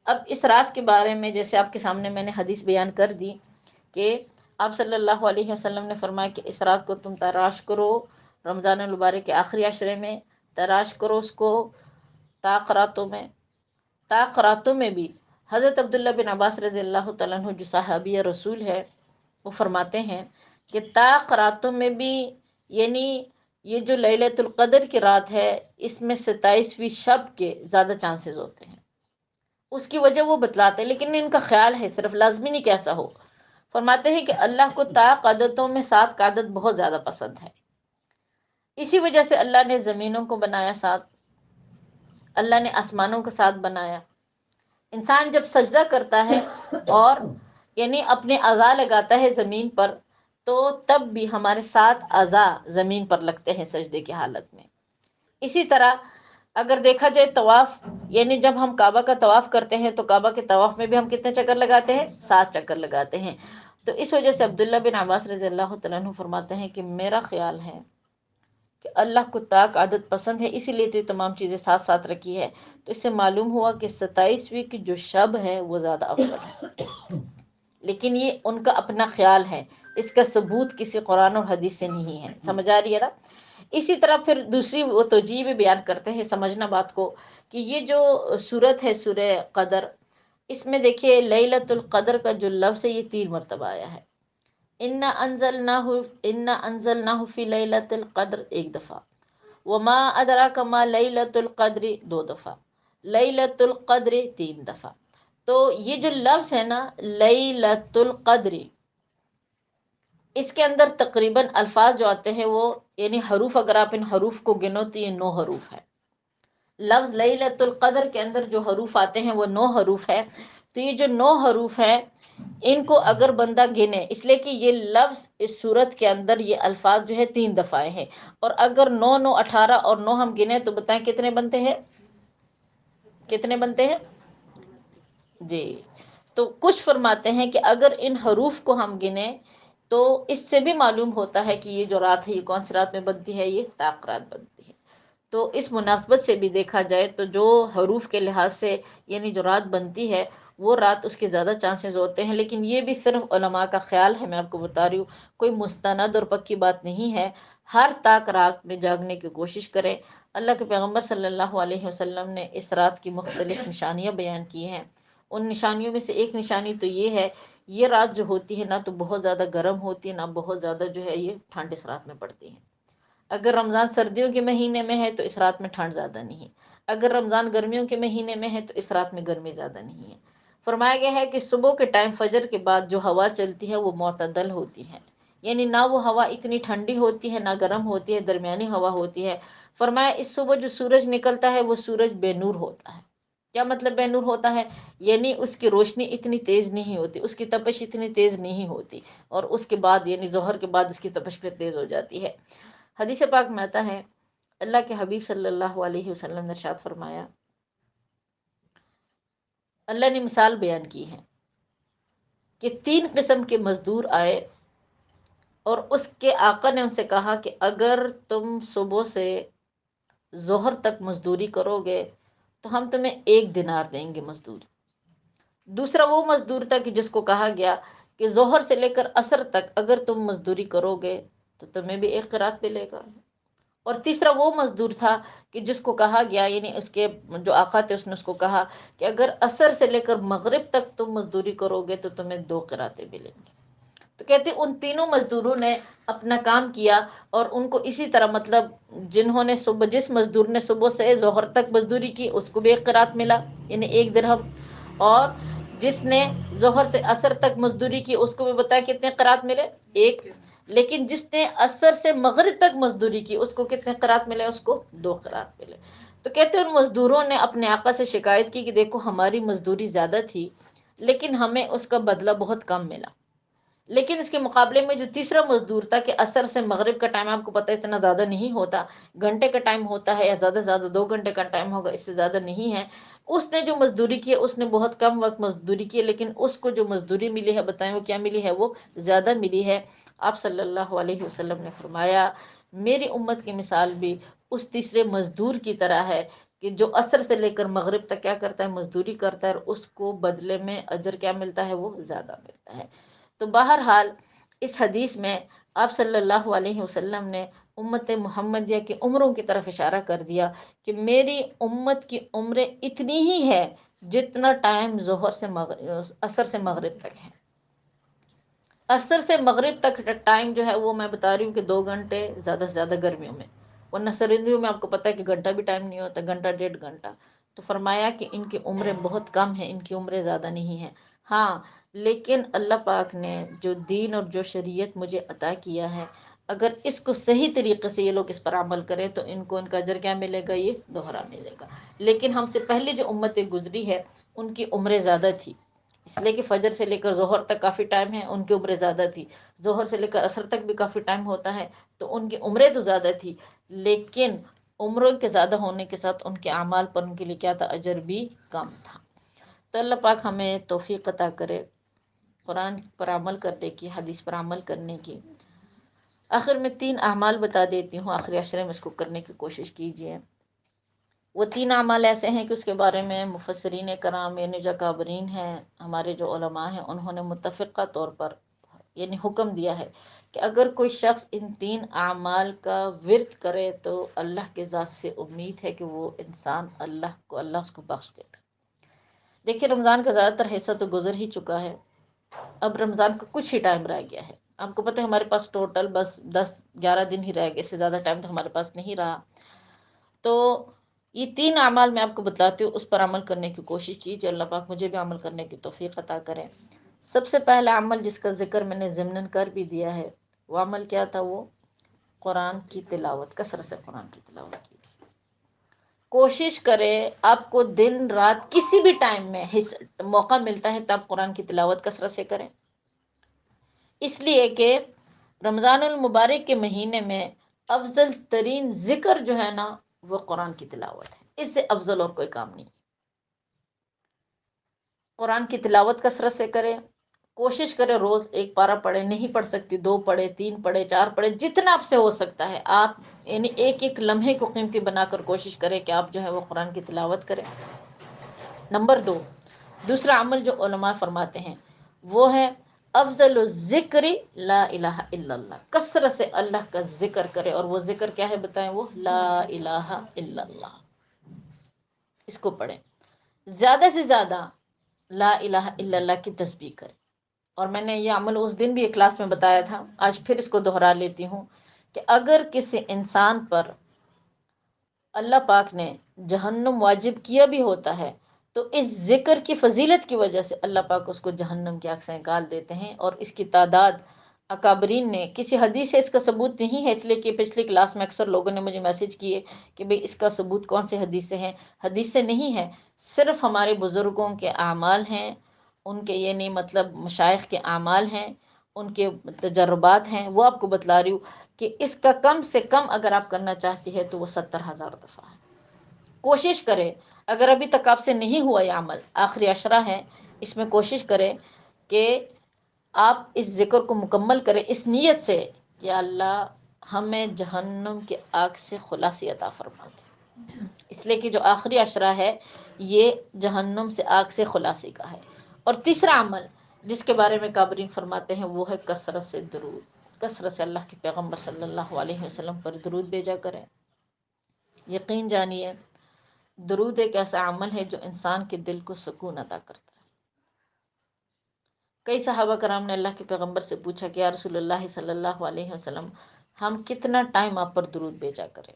اب اس رات کے بارے میں جیسے آپ کے سامنے میں نے حدیث بیان کر دی کہ آپ صلی اللہ علیہ وسلم نے فرمایا کہ اس رات کو تم تلاش کرو، رمضان المبارک کے آخری عشرے میں تلاش کرو اس کو، راتوں میں راتوں میں بھی حضرت عبداللہ بن عباس رضی اللہ تعالیٰ عنہ جو صحابی رسول ہے وہ فرماتے ہیں کہ راتوں میں بھی یعنی یہ جو لیلۃ القدر کی رات ہے اس میں 27ویں شب کے زیادہ چانسز ہوتے ہیں۔ اس کی وجہ وہ بتلاتے ہیں، لیکن ان کا خیال ہے، صرف لازمی نہیں کہ ایسا ہو۔ فرماتے ہیں کہ اللہ کو عددوں میں 7 کا عدد بہت زیادہ پسند ہے، اسی وجہ سے اللہ نے زمینوں کو بنایا 7، اللہ نے آسمانوں کو 7 بنایا۔ انسان جب سجدہ کرتا ہے اور یعنی اپنے اعضاء لگاتا ہے زمین پر، تو تب بھی ہمارے 7 اعضاء زمین پر لگتے ہیں سجدے کی حالت میں۔ اسی طرح اگر دیکھا جائے طواف، یعنی جب ہم کعبہ کا طواف کرتے ہیں تو کعبہ کے طواف میں بھی ہم کتنے چکر لگاتے ہیں، 7 چکر لگاتے ہیں۔ تو اس وجہ سے عبداللہ بن عباس رضی اللہ تعالیٰ عنہ فرماتے ہیں کہ میرا خیال ہے کہ اللہ کو عدد پسند ہے، اسی لیے تو یہ تمام چیزیں ساتھ ساتھ رکھی ہے۔ تو اس سے معلوم ہوا کہ 27ویں کی جو شب ہے وہ زیادہ افضل ہے، لیکن یہ ان کا اپنا خیال ہے، اس کا ثبوت کسی قرآن اور حدیث سے نہیں ہے۔ سمجھ آ رہی ہے نا؟ اسی طرح پھر دوسری وہ توجیہ بھی بیان کرتے ہیں، سمجھنا بات کو، کہ یہ جو سورت ہے سورہ قدر، اس میں دیکھیے لیلۃ القدر کا جو لفظ ہے یہ 3 مرتبہ آیا ہے۔ انا انزلناہ فی لیلۃ القدر 1 دفعہ، وما ادراک ما لیلۃ القدر 2 دفعہ، لیلۃ القدر 3 دفعہ۔ تو یہ جو لفظ ہے نا لیلۃ القدر، اس کے اندر تقریباً الفاظ جو آتے ہیں وہ یعنی حروف، اگر آپ ان حروف کو گنو تو یہ 9 حروف ہے۔ لفظ لیلۃ القدر کے اندر جو حروف آتے ہیں وہ 9 حروف ہے۔ تو یہ جو 9 حروف ہے ان کو اگر بندہ گنے، اس لیے کہ یہ لفظ اس صورت کے اندر یہ الفاظ جو ہے 3 دفعہ ہیں، اور اگر 9 9 18 اور 9 ہم گنے تو بتائیں کتنے بنتے ہیں، کتنے بنتے ہیں؟ جی، تو کچھ فرماتے ہیں کہ اگر ان حروف کو ہم گنیں تو اس سے بھی معلوم ہوتا ہے کہ یہ جو رات ہے یہ کون سی رات میں بنتی ہے، یہ طاق رات بنتی ہے۔ تو اس مناسبت سے بھی دیکھا جائے تو جو حروف کے لحاظ سے یعنی جو رات بنتی ہے وہ رات اس کے زیادہ چانسز ہوتے ہیں، لیکن یہ بھی صرف علماء کا خیال ہے، میں آپ کو بتا رہی ہوں، کوئی مستند اور پکی بات نہیں ہے۔ ہر طاق رات میں جاگنے کی کوشش کریں۔ اللہ کے پیغمبر صلی اللہ علیہ وسلم نے اس رات کی مختلف نشانیاں بیان کی ہیں۔ ان نشانیوں میں سے ایک نشانی تو یہ ہے، یہ رات جو ہوتی ہے نہ تو بہت زیادہ گرم ہوتی ہے، نہ بہت زیادہ جو ہے یہ ٹھنڈ اس رات میں پڑتی ہے۔ اگر رمضان سردیوں کے مہینے میں ہے تو اس رات میں ٹھنڈ زیادہ نہیں، اگر رمضان گرمیوں کے مہینے میں ہے تو اس رات میں گرمی زیادہ نہیں ہے۔ فرمایا گیا ہے کہ صبح کے ٹائم فجر کے بعد جو ہوا چلتی ہے وہ معتدل ہوتی ہے، یعنی نہ وہ ہوا اتنی ٹھنڈی ہوتی ہے نہ گرم ہوتی ہے، درمیانی ہوا ہوتی ہے۔ فرمایا اس صبح جو سورج نکلتا ہے وہ سورج بے نور ہوتا ہے۔ کیا مطلب بے نور ہوتا ہے؟ یعنی اس کی روشنی اتنی تیز نہیں ہوتی، اس کی تپش اتنی تیز نہیں ہوتی، اور اس کے بعد یعنی ظہر کے بعد اس کی تپش پھر تیز ہو جاتی ہے۔ حدیث پاک میں آتا ہے، اللہ کے حبیب صلی اللہ علیہ وسلم نے ارشاد فرمایا، اللہ نے مثال بیان کی ہے کہ تین قسم کے مزدور آئے اور اس کے آقا نے ان سے کہا کہ اگر تم صبح سے ظہر تک مزدوری کرو گے تو ہم تمہیں 1 دینار دیں گے مزدوری۔ دوسرا وہ مزدور تھا کہ جس کو کہا گیا کہ ظہر سے لے کر عصر تک اگر تم مزدوری کرو گے تو تمہیں بھی 1 قرات ملے گا۔ اور تیسرا وہ مزدور تھا کہ جس کو کہا گیا، یعنی اس کے جو آقا تھے اس نے اس کو کہا کہ اگر عصر سے لے کر مغرب تک تم مزدوری کرو گے تو تمہیں 2 قراتیں ملیں گی۔ تو کہتے ان تینوں مزدوروں نے اپنا کام کیا، اور ان کو اسی طرح مطلب جنہوں نے صبح، جس مزدور نے صبح سے ظہر تک مزدوری کی اس کو بھی 1 قرات ملا، یعنی 1 درہم، اور جس نے ظہر سے عصر تک مزدوری کی اس کو بھی بتایا کتنے قرات ملے، 1۔ لیکن جس نے عصر سے مغرب تک مزدوری کی اس کو کتنے قرات ملے، اس کو 2 قرات ملے۔ تو کہتے ہیں ان مزدوروں نے اپنے آقا سے شکایت کی کہ دیکھو ہماری مزدوری زیادہ تھی لیکن ہمیں اس کا بدلہ بہت کم ملا، لیکن اس کے مقابلے میں جو تیسرا مزدور تھا کہ عصر سے مغرب کا ٹائم آپ کو پتہ ہے اتنا زیادہ نہیں ہوتا، گھنٹے کا ٹائم ہوتا ہے یا زیادہ سے زیادہ 2 گھنٹے کا ٹائم ہوگا، اس سے زیادہ نہیں ہے، اس نے جو مزدوری کی ہے اس نے بہت کم وقت مزدوری کی ہے، لیکن اس کو جو مزدوری ملی ہے بتائیں وہ کیا ملی ہے، وہ زیادہ ملی ہے۔ آپ صلی اللہ علیہ وسلم نے فرمایا میری امت کی مثال بھی اس تیسرے مزدور کی طرح ہے کہ جو عصر سے لے کر مغرب تک کیا کرتا ہے، مزدوری کرتا ہے، اور اس کو بدلے میں اجر کیا ملتا ہے، وہ زیادہ ملتا ہے۔ تو بہرحال اس حدیث میں آپ صلی اللہ علیہ وسلم نے امت محمدیہ کی عمروں کی طرف اشارہ کر دیا کہ میری امت کی عمریں اتنی ہی ہے جتنا ٹائم ظہر سے عصر سے مغرب تک ہے۔ عصر سے مغرب تک ٹائم جو ہے وہ میں بتا رہی ہوں کہ 2 گھنٹے زیادہ سے زیادہ گرمیوں میں، ورنہ سردیوں میں آپ کو پتہ ہے کہ گھنٹہ بھی ٹائم نہیں ہوتا، گھنٹہ 1.5 گھنٹہ۔ تو فرمایا کہ ان کی عمریں بہت کم ہیں، ان کی عمریں زیادہ نہیں ہیں، ہاں لیکن اللہ پاک نے جو دین اور جو شریعت مجھے عطا کیا ہے، اگر اس کو صحیح طریقے سے یہ لوگ اس پر عمل کریں تو ان کو ان کا اجر کیا ملے گا، یہ دوہرا ملے گا۔ لیکن ہم سے پہلے جو امتیں گزری ہے ان کی عمریں زیادہ تھی، اس لیے کہ فجر سے لے کر ظہر تک کافی ٹائم ہے، ان کی عمریں زیادہ تھی، ظہر سے لے کر عصر تک بھی کافی ٹائم ہوتا ہے، تو ان کی عمریں تو زیادہ تھی، لیکن عمروں کے زیادہ ہونے کے ساتھ ان کے اعمال پر ان کے لیے کیا تھا، اجر بھی کم تھا۔ تو اللہ پاک ہمیں توفیق عطا کرے قرآن پر عمل کرنے کی، حدیث پر عمل کرنے کی۔ آخر میں 3 اعمال بتا دیتی ہوں، آخری عشرے میں اس کو کرنے کی کوشش کیجیے۔ وہ 3 اعمال ایسے ہیں کہ اس کے بارے میں مفسرین کرام یعنی جو اکابرین ہیں، ہمارے جو علماء ہیں، انہوں نے متفقہ طور پر یعنی حکم دیا ہے کہ اگر کوئی شخص ان 3 اعمال کا ورد کرے تو اللہ کے ذات سے امید ہے کہ وہ انسان اللہ اس کو بخش دے گا۔ دیکھیے رمضان کا زیادہ تر حصہ تو گزر ہی چکا ہے، اب رمضان کا کچھ ہی ٹائم رہ گیا ہے۔ آپ کو پتہ ہے ہمارے پاس ٹوٹل بس 10-11 دن ہی رہ گئے، اس سے زیادہ ٹائم تو ہمارے پاس نہیں رہا۔ تو یہ 3 اعمال میں آپ کو بتلاتی ہوں، اس پر عمل کرنے کی کوشش کیجیے، اللہ پاک مجھے بھی عمل کرنے کی توفیق عطا کریں۔ سب سے پہلا عمل جس کا ذکر میں نے ضمناً کر بھی دیا ہے، وہ عمل کیا تھا، وہ قرآن کی تلاوت، کثرت سے قرآن کی تلاوت کیجیے۔ کوشش کرے آپ کو دن رات کسی بھی ٹائم میں موقع ملتا ہے تب قرآن کی تلاوت کثرت سے کریں، اس لیے کہ رمضان المبارک کے مہینے میں افضل ترین ذکر جو ہے نا وہ قرآن کی تلاوت ہے، اس سے افضل اور کوئی کام نہیں۔ قرآن کی تلاوت کثرت سے کریں، کوشش کرے روز 1 پارہ پڑھے، نہیں پڑھ سکتی 2 پڑھے، 3 پڑھے، 4 پڑھے، جتنا آپ سے ہو سکتا ہے آپ یعنی ایک ایک لمحے کو قیمتی بنا کر کوشش کریں کہ آپ جو ہے وہ قرآن کی تلاوت کریں۔ نمبر 2، دوسرا عمل جو علماء فرماتے ہیں وہ ہے افضل الذکر لا الہ الا اللہ، کثرت سے اللہ کا ذکر کرے، اور وہ ذکر کیا ہے بتائیں، وہ لا الہ الا اللہ، اس کو پڑھیں، زیادہ سے زیادہ لا الہ الا اللہ کی تسبیح کریں۔ اور میں نے یہ عمل اس دن بھی ایک کلاس میں بتایا تھا، آج پھر اس کو دہرا لیتی ہوں کہ اگر کسی انسان پر اللہ پاک نے جہنم واجب کیا بھی ہوتا ہے تو اس ذکر کی فضیلت کی وجہ سے اللہ پاک اس کو جہنم کی آگ سے نکال دیتے ہیں، اور اس کی تعداد اکابرین نے کسی حدیث سے اس کا ثبوت نہیں ہے، اس لیے کہ پچھلی کلاس میں اکثر لوگوں نے مجھے میسج کیے کہ بھئی اس کا ثبوت کون سے حدیث سے ہے. حدیث سے نہیں ہے، صرف ہمارے بزرگوں کے اعمال ہیں، ان کے یہ نہیں مطلب مشائخ کے اعمال ہیں، ان کے تجربات ہیں، وہ آپ کو بتلا رہی ہوں کہ اس کا کم سے کم اگر آپ کرنا چاہتی ہے تو وہ 70,000 دفعہ ہے. کوشش کرے، اگر ابھی تک آپ سے نہیں ہوا یہ عمل، آخری عشرہ ہے، اس میں کوشش کرے کہ آپ اس ذکر کو مکمل کریں اس نیت سے کہ اللہ ہمیں جہنم کے آگ سے خلاصی عطا فرما دے، اس لیے کہ جو آخری عشرہ ہے یہ جہنم سے آگ سے خلاصی کا ہے. اور تیسرا عمل جس کے بارے میں کابرین فرماتے ہیں وہ ہے کثرت سے درود، کثرت سے اللہ کے پیغمبر صلی اللہ علیہ وسلم پر درود بھیجا کریں. یقین جانیے درود ایک ایسا عمل ہے جو انسان کے دل کو سکون عطا کرتا ہے. کئی صحابہ کرام نے اللہ کے پیغمبر سے پوچھا کہ یا رسول اللہ صلی اللہ علیہ وسلم ہم کتنا ٹائم آپ پر درود بھیجا کریں؟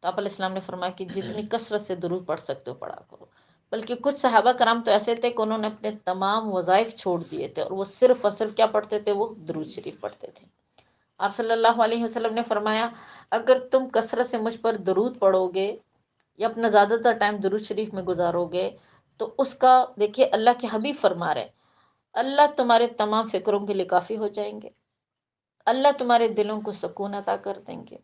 تو آپ علیہ السلام نے فرمایا کہ جتنی کثرت سے درود پڑھ سکتے ہو پڑھا کرو. بلکہ کچھ صحابہ کرام تو ایسے تھے کہ انہوں نے اپنے تمام وظائف چھوڑ دیے تھے اور وہ صرف اور صرف کیا پڑھتے تھے؟ وہ درود شریف پڑھتے تھے. آپ صلی اللہ علیہ وسلم نے فرمایا اگر تم کثرت سے مجھ پر درود پڑھو گے یا اپنا زیادہ تر ٹائم درود شریف میں گزارو گے تو اس کا دیکھیے اللہ کے حبیب فرما رہے اللہ تمہارے تمام فکروں کے لیے کافی ہو جائیں گے، اللہ تمہارے دلوں کو سکون عطا کر دیں گے،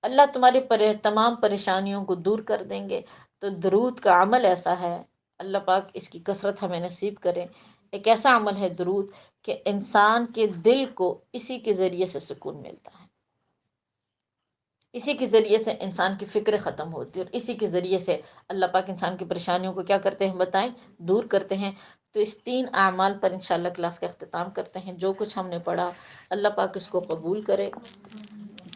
اللہ تمہاری تمام پریشانیوں کو دور کر دیں گے. تو درود کا عمل ایسا ہے، اللہ پاک اس کی کثرت ہمیں نصیب کرے. ایک ایسا عمل ہے درود کہ انسان کے دل کو اسی کے ذریعے سے سکون ملتا ہے، اسی کے ذریعے سے انسان کی فکر ختم ہوتی ہے، اور اسی کے ذریعے سے اللہ پاک انسان کی پریشانیوں کو کیا کرتے ہیں بتائیں؟ دور کرتے ہیں. تو اس 3 اعمال پر انشاءاللہ کلاس کا اختتام کرتے ہیں. جو کچھ ہم نے پڑھا اللہ پاک اس کو قبول کرے.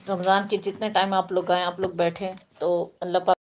رمضان کے جتنے ٹائم آپ لوگ آئیں، آپ لوگ بیٹھیں تو اللہ پاک